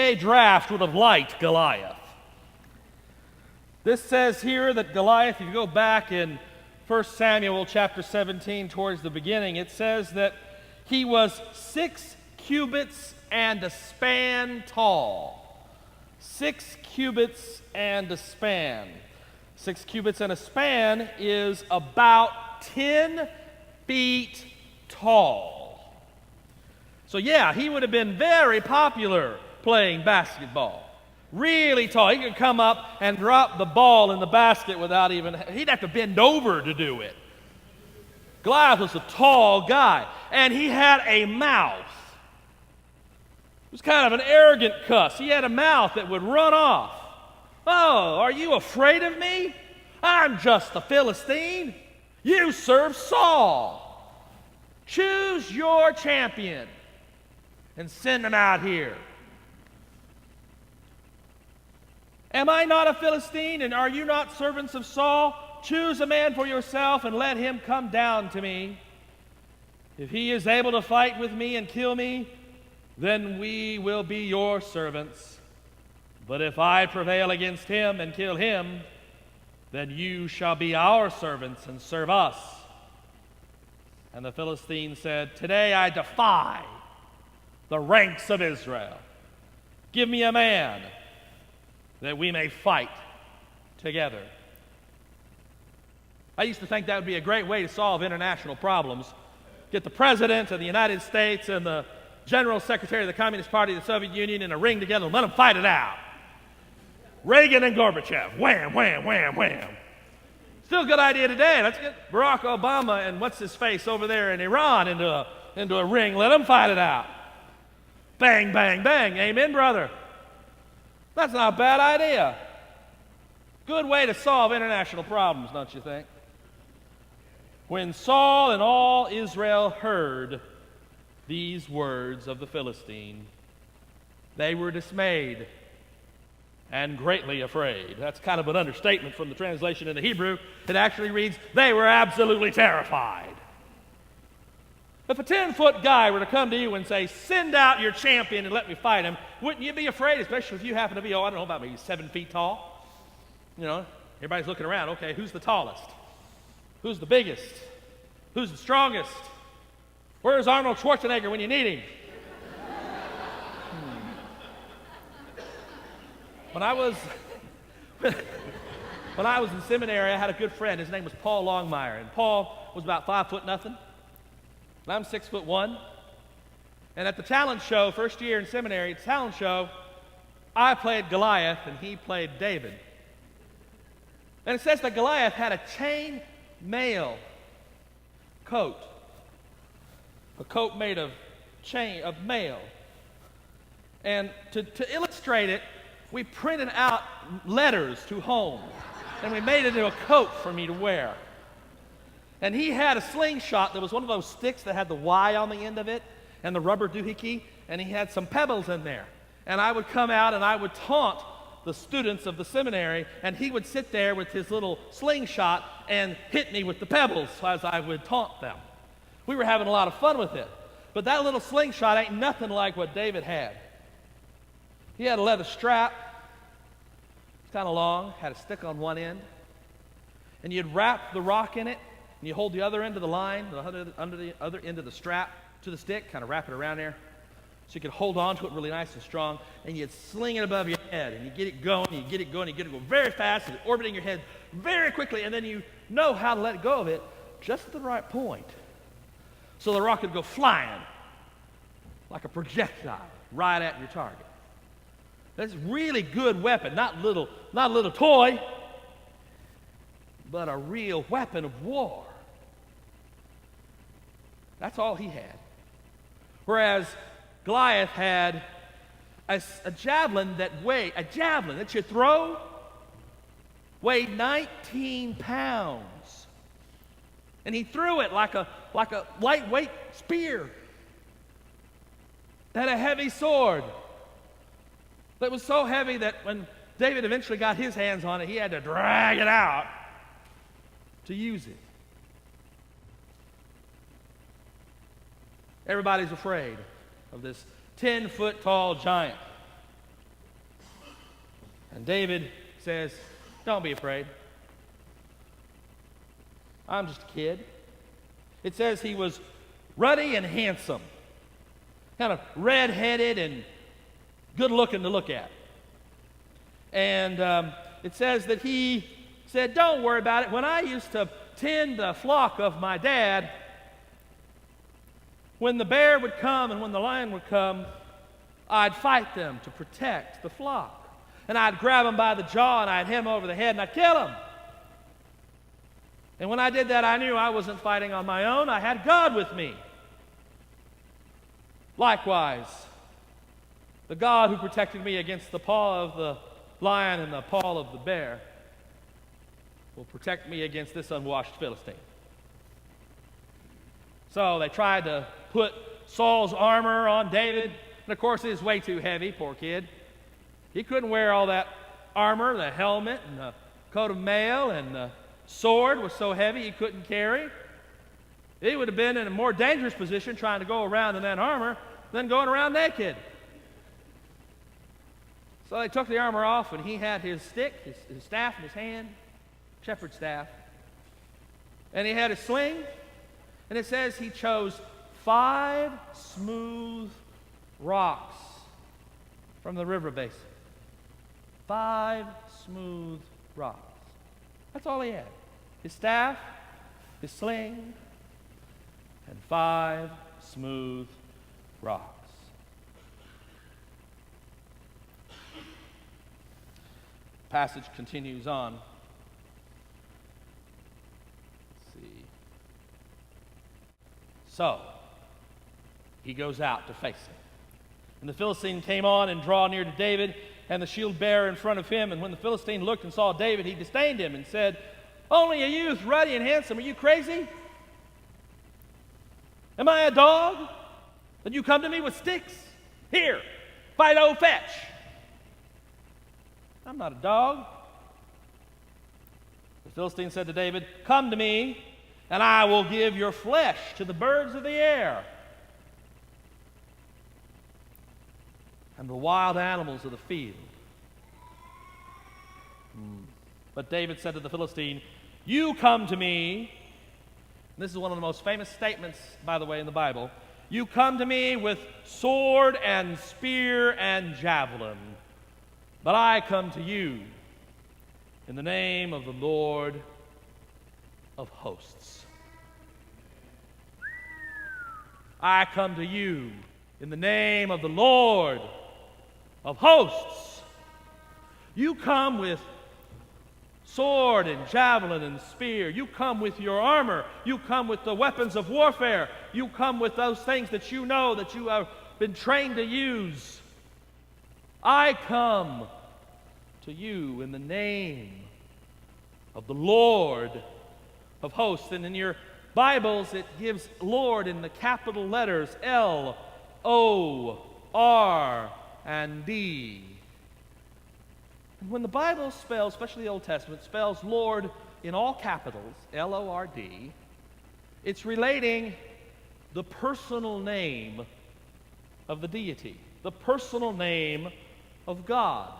NBA draft would have liked Goliath. This says here that Goliath, if you go back in 1 Samuel chapter 17 towards the beginning, it says that he was 6 cubits and a span tall. 6 cubits and a span. 6 cubits and a span is about 10 feet tall. So yeah, he would have been very popular playing basketball. Really tall. He could come up and drop the ball in the basket without even, he'd have to bend over to do it. Goliath was a tall guy, and he had a mouth. It was kind of an arrogant cuss. He had a mouth that would run off. Oh, are you afraid of me? I'm just a Philistine. You serve Saul. Choose your champion and send him out here. Am I not a Philistine, and are you not servants of Saul? Choose a man for yourself and let him come down to me. If he is able to fight with me and kill me, then we will be your servants. But if I prevail against him and kill him, then you shall be our servants and serve us. And the Philistine said, today I defy the ranks of Israel. Give me a man that we may fight together. I used to think that would be a great way to solve international problems. Get the President of the United States and the General Secretary of the Communist Party of the Soviet Union in a ring together and let them fight it out. Reagan and Gorbachev, wham, wham, wham, wham. Still a good idea today. Let's get Barack Obama and what's-his-face over there in Iran into a ring. Let them fight it out. Bang, bang, bang. Amen, brother. That's not a bad idea. Good way to solve international problems, don't you think? When Saul and all Israel heard these words of the Philistine, they were dismayed and greatly afraid. That's kind of an understatement from the translation into Hebrew. It actually reads, they were absolutely terrified. If a 10-foot guy were to come to you and say, send out your champion and let me fight him, wouldn't you be afraid, especially if you happen to be, I don't know, about maybe 7 feet tall? You know, everybody's looking around. Okay, who's the tallest? Who's the biggest? Who's the strongest? Where's Arnold Schwarzenegger when you need him? When I was in seminary, I had a good friend. His name was Paul Longmire, and Paul was about 5 foot nothing. And I'm 6'1". And at the talent show, first year in seminary, at the talent show, I played Goliath and he played David. And it says that Goliath had a chain mail coat. A coat made of mail. And to illustrate it, we printed out letters to home. And we made it into a coat for me to wear. And he had a slingshot that was one of those sticks that had the Y on the end of it and the rubber doohickey, and he had some pebbles in there. And I would come out and I would taunt the students of the seminary, and he would sit there with his little slingshot and hit me with the pebbles as I would taunt them. We were having a lot of fun with it. But that little slingshot ain't nothing like what David had. He had a leather strap. It's kind of long, had a stick on one end. And you'd wrap the rock in it, and you hold the other end of the line, under the other end of the strap to the stick, kind of wrap it around there, so you could hold on to it really nice and strong, and you'd sling it above your head, and you get it going, you get it going, you get it going very fast, and it's orbiting your head very quickly, and then you know how to let go of it just at the right point. So the rock would go flying like a projectile right at your target. That's a really good weapon, not a little toy, but a real weapon of war. That's all he had. Whereas Goliath had a javelin that you throw, weighed 19 pounds. And he threw it like a lightweight spear. It had a heavy sword that was so heavy that when David eventually got his hands on it, he had to drag it out to use it. Everybody's afraid of this 10-foot tall giant. And David says, don't be afraid. I'm just a kid. It says he was ruddy and handsome, kind of red-headed and good-looking to look at. And it says that he said, don't worry about it. When I used to tend the flock of my dad, when the bear would come and when the lion would come, I'd fight them to protect the flock. And I'd grab them by the jaw and I'd hit them over the head and I'd kill them. And when I did that, I knew I wasn't fighting on my own. I had God with me. Likewise, the God who protected me against the paw of the lion and the paw of the bear will protect me against this unwashed Philistine. So they tried to put Saul's armor on David, and of course it was way too heavy, poor kid. He couldn't wear all that armor, the helmet and the coat of mail, and the sword was so heavy he couldn't carry. He would have been in a more dangerous position trying to go around in that armor than going around naked. So they took the armor off, and he had his stick, his staff in his hand, shepherd's staff. And he had a sling, and it says he chose 5 smooth rocks from the river basin. 5 smooth rocks. That's all he had. His staff, his sling, and 5 smooth rocks. The passage continues on. Let's see. So, he goes out to face him. And the Philistine came on and drew near to David, and the shield bearer in front of him. And when the Philistine looked and saw David, he disdained him and said, only a youth, ruddy and handsome. Are you crazy? Am I a dog that you come to me with sticks? Here, Fido, fetch. I'm not a dog. The Philistine said to David, come to me, and I will give your flesh to the birds of the air and the wild animals of the field. But David said to the Philistine, you come to me. This is one of the most famous statements, by the way, in the Bible. You come to me with sword and spear and javelin, but I come to you in the name of the Lord of hosts. I come to you in the name of the Lord of hosts. You come with sword and javelin and spear. You come with your armor. You come with the weapons of warfare. You come with those things that you know that you have been trained to use. I come to you in the name of the Lord of hosts. And in your Bibles, it gives Lord in the capital letters L, O, R, and D. And when the Bible spells, especially the Old Testament, spells Lord in all capitals, L-O-R-D, it's relating the personal name of the deity, the personal name of God.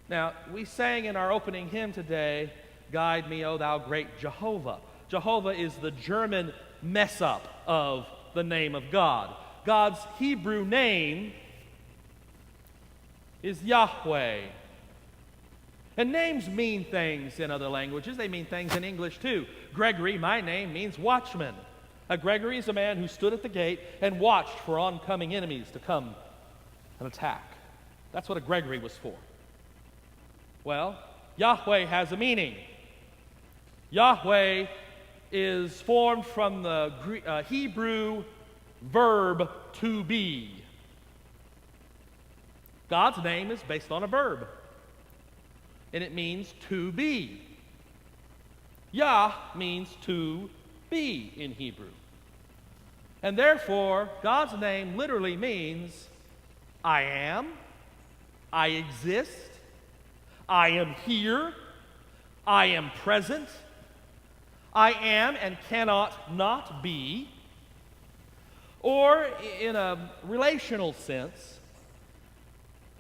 Now, we sang in our opening hymn today, Guide Me, O Thou Great Jehovah. Jehovah is the German mess-up of the name of God. God's Hebrew name is Yahweh. And names mean things in other languages. They mean things in English too. Gregory, my name, means watchman. A Gregory is a man who stood at the gate and watched for oncoming enemies to come and attack. That's what a Gregory was for. Well, Yahweh has a meaning. Yahweh is formed from the Hebrew verb to be. God's name is based on a verb, and it means to be. Yah means to be in Hebrew. And therefore, God's name literally means I am, I exist, I am here, I am present, I am and cannot not be. Or in a relational sense,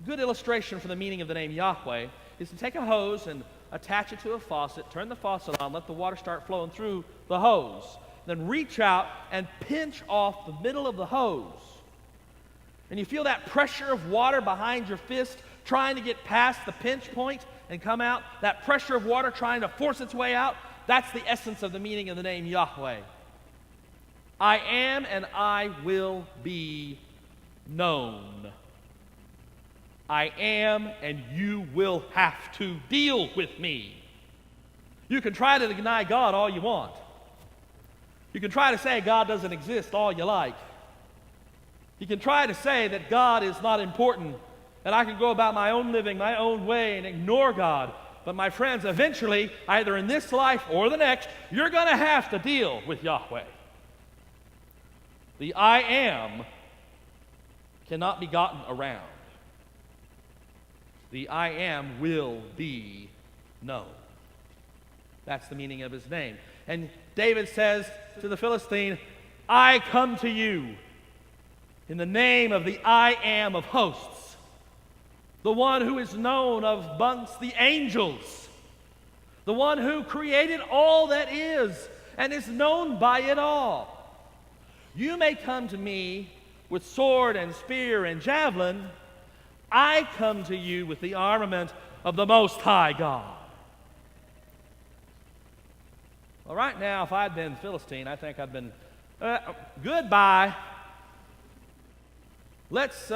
A good illustration for the meaning of the name Yahweh is to take a hose and attach it to a faucet, turn the faucet on, let the water start flowing through the hose. Then reach out and pinch off the middle of the hose. And you feel that pressure of water behind your fist trying to get past the pinch point and come out. That pressure of water trying to force its way out. That's the essence of the meaning of the name Yahweh. I am and I will be known. I am and you will have to deal with me. You can try to deny God all you want. You can try to say God doesn't exist all you like. You can try to say that God is not important, that I can go about my own living, my own way, and ignore God. But my friends, eventually, either in this life or the next, you're going to have to deal with Yahweh. The I am cannot be gotten around. The I am will be known. That's the meaning of his name. And David says to the Philistine, I come to you in the name of the I am of hosts, the one who is known amongst the angels, the one who created all that is and is known by it all. You may come to me with sword and spear and javelin. I come to you with the armament of the Most High God. Well, right now, if I'd been Philistine, I think I'd been, goodbye. Let's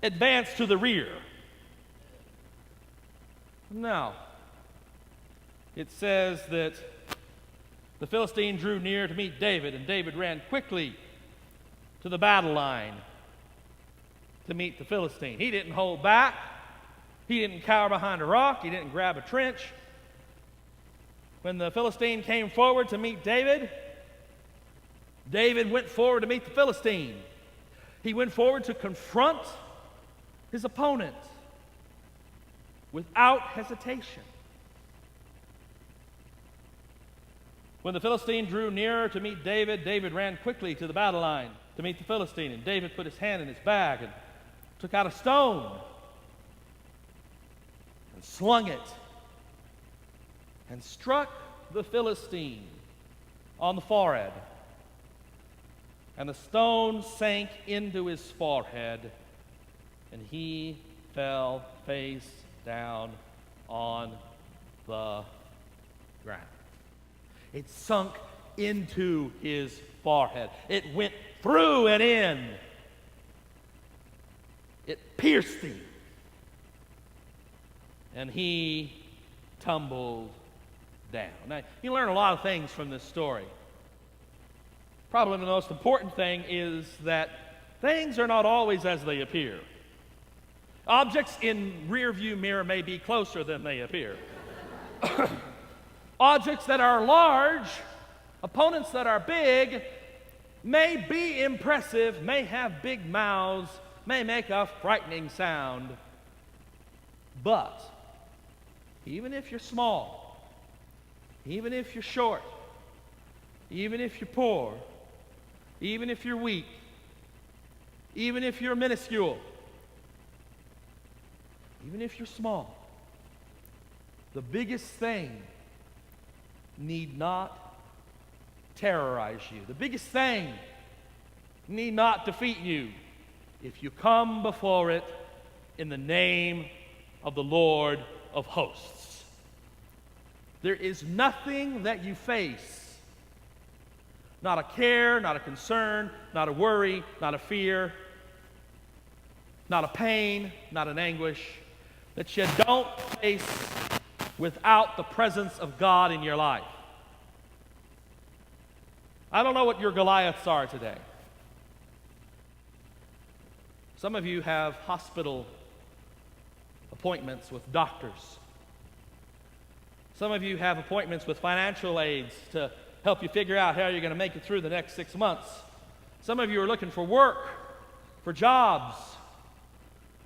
advance to the rear. No. It says that the Philistine drew near to meet David, and David ran quickly to the battle line to meet the Philistine. He didn't hold back. He didn't cower behind a rock. He didn't grab a trench. When the Philistine came forward to meet David, David went forward to meet the Philistine. He went forward to confront his opponent without hesitation. When the Philistine drew nearer to meet David, David ran quickly to the battle line to meet the Philistine. And David put his hand in his bag and took out a stone and slung it and struck the Philistine on the forehead. And the stone sank into his forehead, and he fell face down on the ground. It sunk into his forehead. It went through and in. It pierced him. And he tumbled down. Now, you learn a lot of things from this story. Probably the most important thing is that things are not always as they appear. Objects in rear view mirror may be closer than they appear. Objects that are large, opponents that are big, may be impressive, may have big mouths, may make a frightening sound. But even if you're small, even if you're short, even if you're poor, even if you're weak, even if you're minuscule, even if you're small, the biggest thing need not terrorize you. The biggest thing need not defeat you if you come before it in the name of the Lord of hosts. There is nothing that you face, not a care, not a concern, not a worry, not a fear, not a pain, not an anguish, that you don't face without the presence of God in your life. I don't know what your Goliaths are today. Some of you have hospital appointments with doctors. Some of you have appointments with financial aids to help you figure out how you're going to make it through the next 6 months. Some of you are looking for work, for jobs.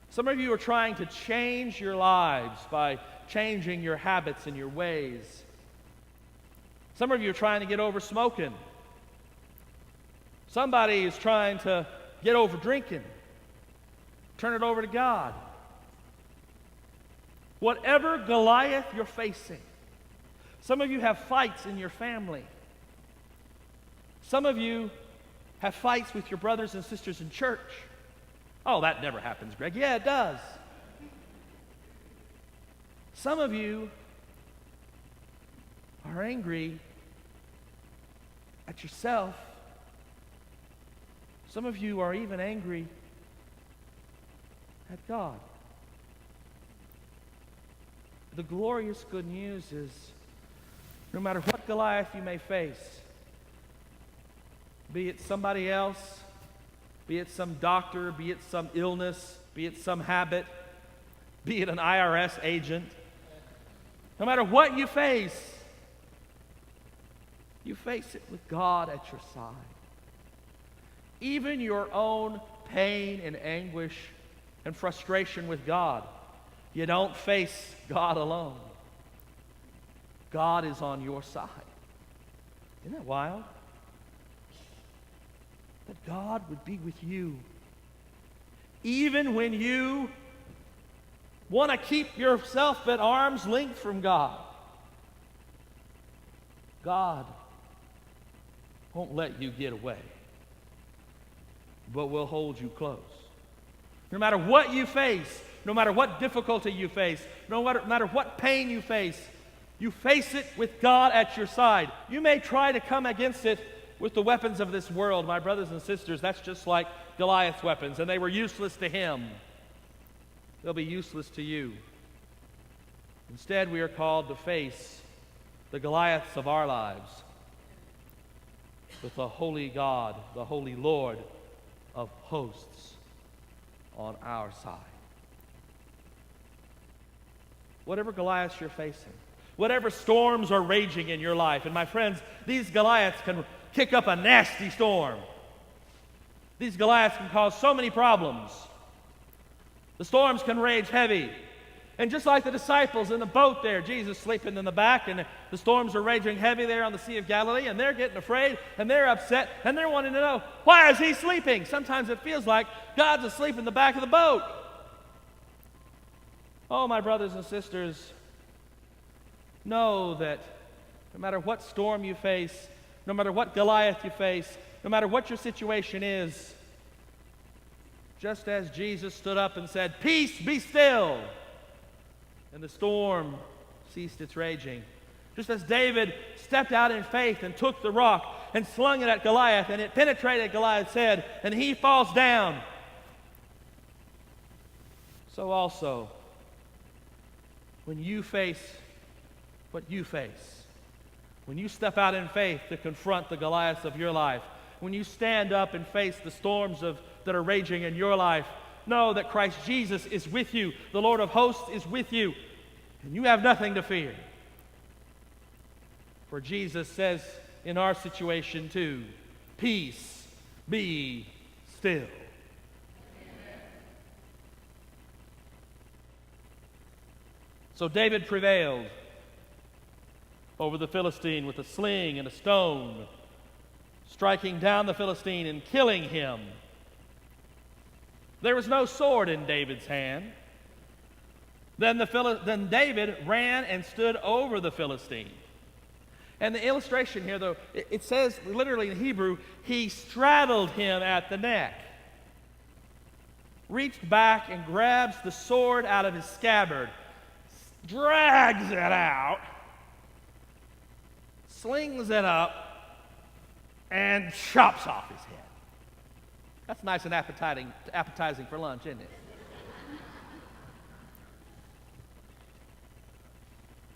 Some of you are trying to change your lives by changing your habits and your ways. Some of you are trying to get over smoking. Somebody is trying to get over drinking. Turn it over to God. Whatever Goliath you're facing, some of you have fights in your family. Some of you have fights with your brothers and sisters in church. Oh, that never happens, Greg. Yeah, it does. Some of you are angry at yourself. Some of you are even angry at God. The glorious good news is, no matter what Goliath you may face, be it somebody else, be it some doctor, be it some illness, be it some habit, be it an IRS agent, no matter what you face it with God at your side. Even your own pain and anguish and frustration with God, you don't face God alone. God is on your side. Isn't that wild? That God would be with you. Even when you want to keep yourself at arm's length from God, God won't let you get away, but will hold you close. No matter what you face, no matter what difficulty you face, no matter what pain you face it with God at your side. You may try to come against it with the weapons of this world. My brothers and sisters, that's just like Goliath's weapons, and they were useless to him. They'll be useless to you. Instead, we are called to face the Goliaths of our lives with the holy God, the holy Lord of hosts on our side. Whatever Goliaths you're facing, whatever storms are raging in your life, and my friends, these Goliaths can kick up a nasty storm. These Goliaths can cause so many problems. The storms can rage heavy. And just like the disciples in the boat there, Jesus sleeping in the back, and the storms are raging heavy there on the Sea of Galilee, and they're getting afraid, and they're upset, and they're wanting to know, why is he sleeping? Sometimes it feels like God's asleep in the back of the boat. Oh, my brothers and sisters, know that no matter what storm you face, no matter what Goliath you face, no matter what your situation is, just as Jesus stood up and said, "Peace, be still," and the storm ceased its raging. Just as David stepped out in faith and took the rock and slung it at Goliath, and it penetrated Goliath's head, and he falls down. So also, when you face what you face, when you step out in faith to confront the Goliaths of your life, when you stand up and face the storms that are raging in your life, know that Christ Jesus is with you. The Lord of hosts is with you, and you have nothing to fear. For Jesus says in our situation too, "Peace, be still." So David prevailed over the Philistine with a sling and a stone, striking down the Philistine and killing him. There was no sword in David's hand. Then David ran and stood over the Philistine. And the illustration here, though, it says literally in Hebrew, he straddled him at the neck, reached back and grabs the sword out of his scabbard, drags it out, slings it up, and chops off his head. That's nice and appetizing for lunch, isn't it?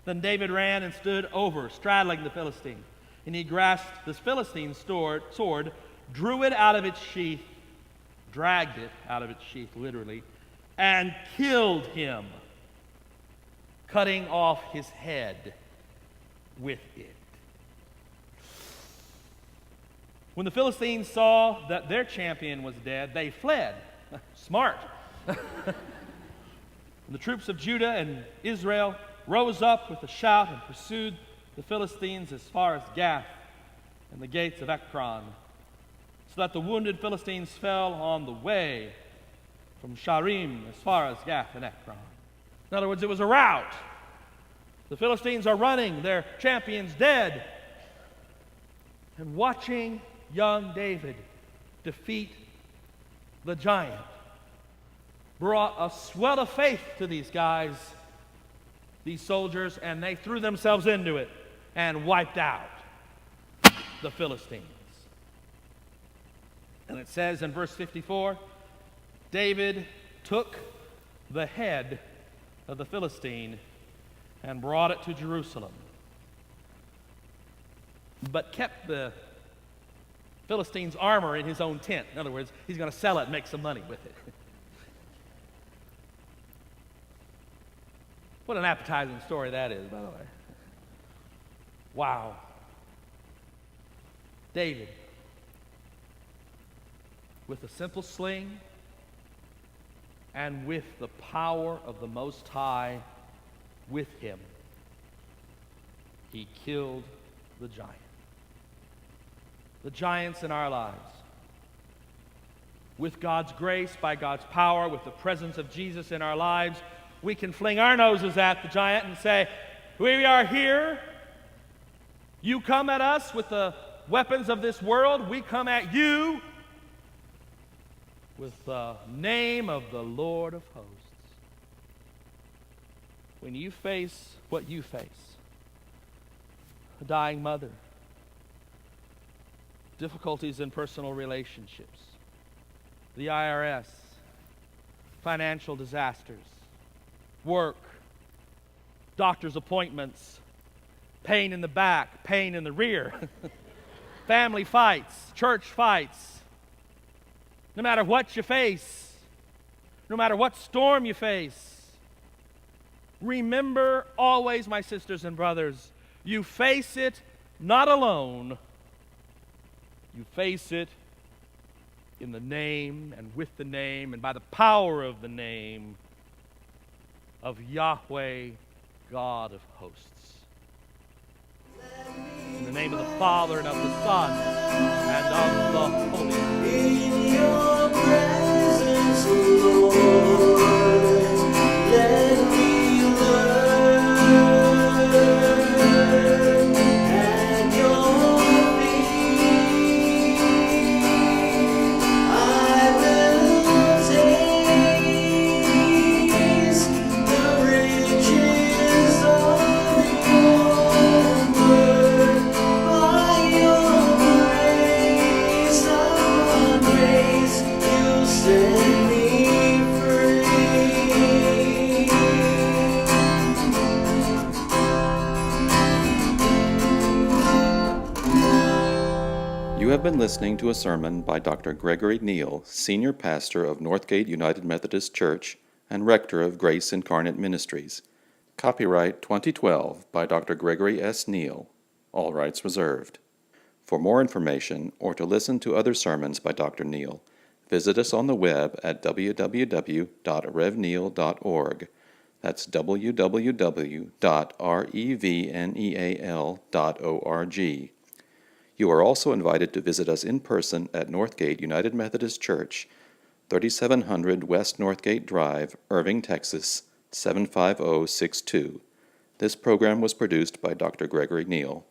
Then David ran and stood over, straddling the Philistine. And he grasped the Philistine's sword, drew it out of its sheath, dragged it out of its sheath, literally, and killed him, cutting off his head with it. When the Philistines saw that their champion was dead, they fled. Smart. The troops of Judah and Israel rose up with a shout and pursued the Philistines as far as Gath and the gates of Ekron, so that the wounded Philistines fell on the way from Sharim as far as Gath and Ekron. In other words, it was a rout. The Philistines are running, their champion's dead. And watching young David defeat the giant brought a swell of faith to these guys, these soldiers, and they threw themselves into it and wiped out the Philistines. And it says in verse 54, David took the head of the Philistine and brought it to Jerusalem, but kept the Philistine's armor in his own tent. In other words, he's going to sell it and make some money with it. What an appetizing story that is, by the way. Wow. David, with a simple sling and with the power of the Most High with him, he killed the giant. The giants in our lives. With God's grace, by God's power, with the presence of Jesus in our lives, we can fling our noses at the giant and say, we are here. You come at us with the weapons of this world. We come at you with the name of the Lord of hosts. When you face what you face, a dying mother, difficulties in personal relationships, the IRS, financial disasters, work, doctor's appointments, pain in the back, pain in the rear, family fights, church fights. No matter what you face, no matter what storm you face, remember always, my sisters and brothers, you face it not alone. You face it in the name and with the name and by the power of the name of Yahweh, God of hosts. In the name of the Father and of the Son and of the Holy Spirit. In your presence, Lord, let me learn at your feet. I will taste the riches of your word by your grace. You set me free. You have been listening to a sermon by Dr. Gregory Neal, Senior Pastor of Northgate United Methodist Church and Rector of Grace Incarnate Ministries. Copyright 2012 by Dr. Gregory S. Neal. All rights reserved. For more information or to listen to other sermons by Dr. Neal, visit us on the web at www.revneal.org. That's www.revneal.org. You are also invited to visit us in person at Northgate United Methodist Church, 3700 West Northgate Drive, Irving, Texas, 75062. This program was produced by Dr. Gregory Neal.